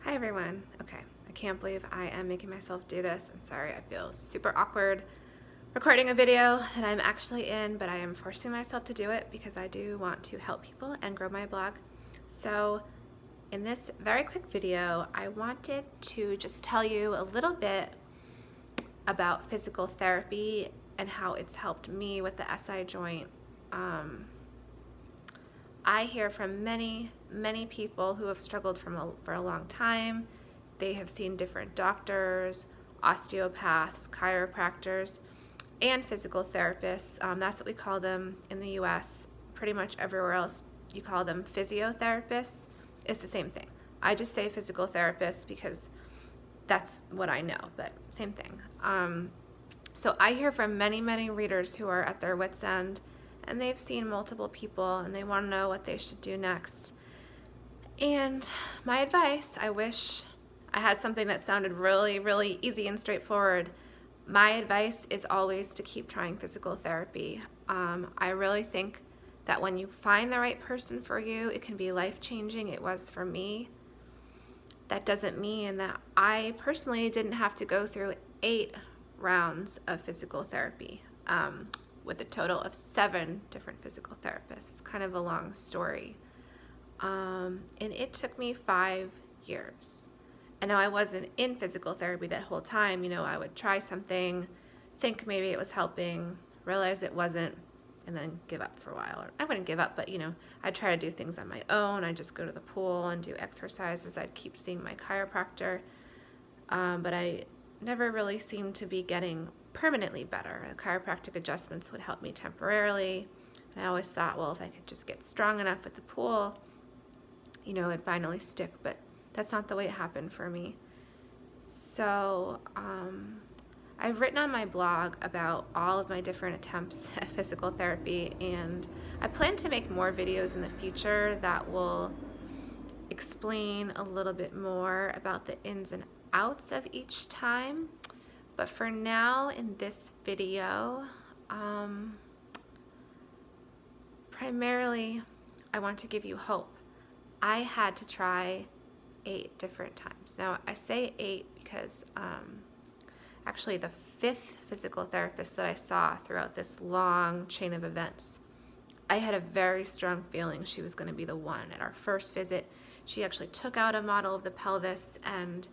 Hi everyone. Okay, I can't believe I am making myself do this. I'm sorry, I feel super awkward recording a video that I'm actually in, but I am forcing myself to do it because I do want to help people and grow my blog. So in this very quick video, I wanted to just tell you a little bit about physical therapy and how it's helped me with the SI joint. I hear from many people who have struggled for a long time. They have seen different doctors, osteopaths, chiropractors, and physical therapists. That's what we call them in the US. Pretty much everywhere else you call them physiotherapists. It's the same thing. I just say physical therapists because that's what I know, but same thing. So I hear from many readers who are at their wits' end, and they've seen multiple people and they want to know what they should do next. And my advice, I wish I had something that sounded really easy and straightforward. My advice is always to keep trying physical therapy. I really think that when you find the right person for you, it can be life-changing. It was for me. That doesn't mean that I personally didn't have to go through 8 rounds of physical therapy. With a total of 7 different physical therapists. It's kind of a long story. And it took me 5 years. And now I wasn't in physical therapy that whole time. You know, I would try something, think maybe it was helping, realize it wasn't, and then give up for a while. Or I wouldn't give up, but you know, I'd try to do things on my own. I'd just go to the pool and do exercises. I'd keep seeing my chiropractor. But I never really seemed to be getting permanently better. Chiropractic adjustments would help me temporarily. And I always thought, well, if I could just get strong enough at the pool, you know, it'd finally stick, but that's not the way it happened for me. So I've written on my blog about all of my different attempts at physical therapy, and I plan to make more videos in the future that will explain a little bit more about the ins and outs of each time. But for now, in this video, primarily I want to give you hope. I had to try 8 different times. Now I say 8 because actually the 5th physical therapist that I saw throughout this long chain of events, I had a very strong feeling she was going to be the one. At our first visit, she actually took out a model of the pelvis and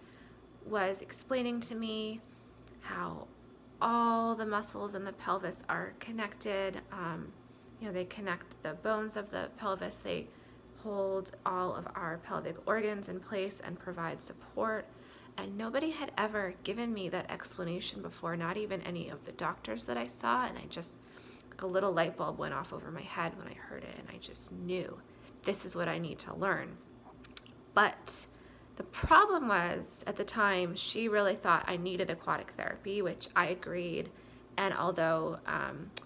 was explaining to me how all the muscles in the pelvis are connected. You know, they connect the bones of the pelvis. They hold all of our pelvic organs in place and provide support. And nobody had ever given me that explanation before, not even any of the doctors that I saw. And I just, like a little light bulb went off over my head when I heard it. And I just knew this is what I need to learn. But the problem was, at the time, she really thought I needed aquatic therapy, which I agreed. And although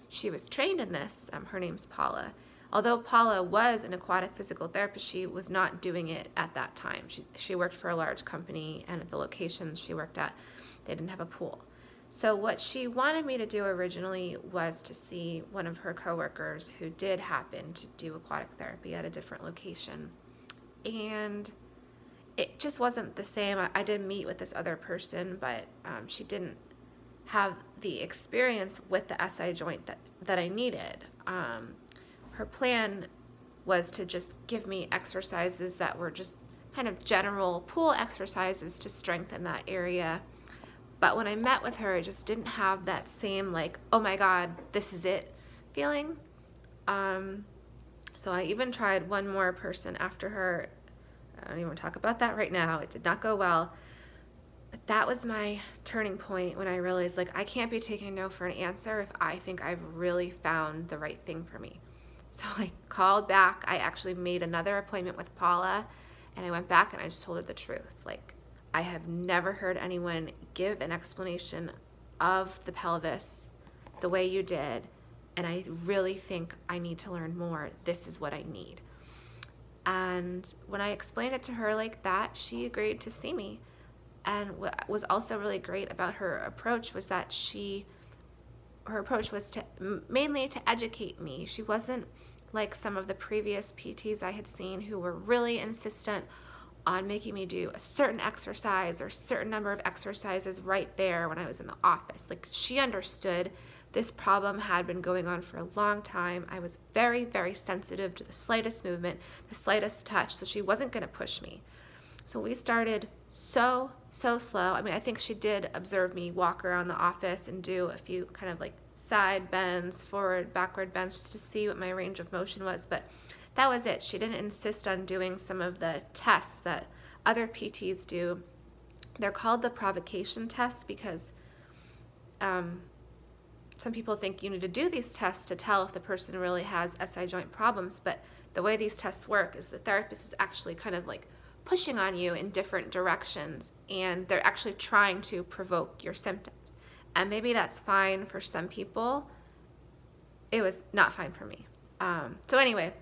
she was trained in this, her name's Paula. Although Paula was an aquatic physical therapist, she was not doing it at that time. She worked for a large company, and at the locations she worked at, they didn't have a pool. So what she wanted me to do originally was to see one of her coworkers who did happen to do aquatic therapy at a different location. And it just wasn't the same. I did meet with this other person, but she didn't have the experience with the SI joint that I needed. Her plan was to just give me exercises that were just kind of general pool exercises to strengthen that area. But when I met with her, I just didn't have that same, like, oh my God, this is it feeling. So I even tried one more person after her. I don't even want to talk about that right now. It did not go well. But that was my turning point when I realized, like, I can't be taking no for an answer if I think I've really found the right thing for me. So I called back. I actually made another appointment with Paula, and I went back and I just told her the truth. Like, I have never heard anyone give an explanation of the pelvis the way you did, and I really think I need to learn more. This is what I need. And when I explained it to her like that, she agreed to see me. And what was also really great about her approach was that her approach was mainly to educate me. She wasn't like some of the previous PTs I had seen who were really insistent on making me do a certain exercise or a certain number of exercises right there when I was in the office. Like, she understood this problem had been going on for a long time. I was very, very sensitive to the slightest movement, the slightest touch, so she wasn't going to push me. So we started so slow. I mean, I think she did observe me walk around the office and do a few kind of like side bends, forward, backward bends, just to see what my range of motion was, but that was it. She didn't insist on doing some of the tests that other PTs do. They're called the provocation tests because some people think you need to do these tests to tell if the person really has SI joint problems, but the way these tests work is the therapist is actually kind of like pushing on you in different directions, and they're actually trying to provoke your symptoms. And maybe that's fine for some people. It was not fine for me. So anyway,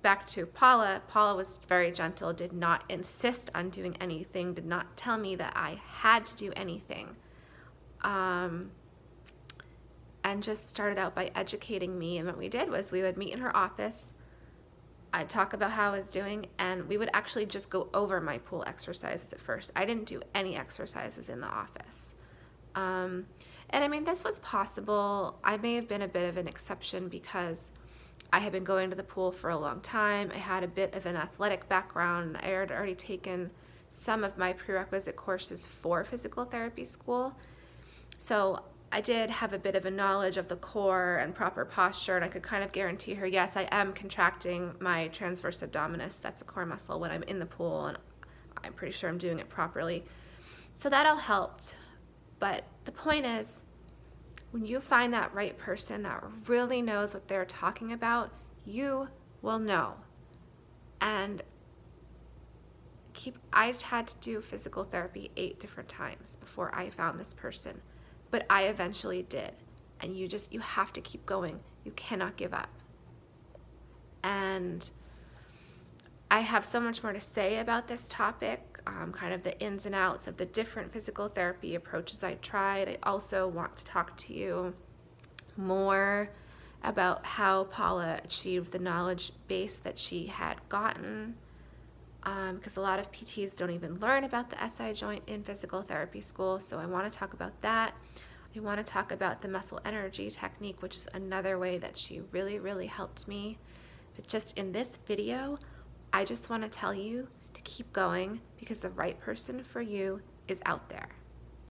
back to Paula. Paula was very gentle, did not insist on doing anything, did not tell me that I had to do anything. And just started out by educating me. And what we did was we would meet in her office. I'd talk about how I was doing, and we would actually just go over my pool exercises at first. I didn't do any exercises in the office. And I mean, this was possible. I may have been a bit of an exception because I had been going to the pool for a long time. I had a bit of an athletic background. I had already taken some of my prerequisite courses for physical therapy school. So I did have a bit of a knowledge of the core and proper posture, and I could kind of guarantee her, yes, I am contracting my transverse abdominis. That's a core muscle when I'm in the pool, and I'm pretty sure I'm doing it properly. So that all helped. But the point is, when you find that right person that really knows what they're talking about, you will know. And I had to do physical therapy 8 different times before I found this person. But I eventually did. And you have to keep going. You cannot give up. And I have so much more to say about this topic, kind of the ins and outs of the different physical therapy approaches I tried. I also want to talk to you more about how Paula achieved the knowledge base that she had gotten, because a lot of PTs don't even learn about the SI joint in physical therapy school, so I want to talk about that. I want to talk about the muscle energy technique, which is another way that she really, really helped me. But just in this video, I just want to tell you to keep going because the right person for you is out there.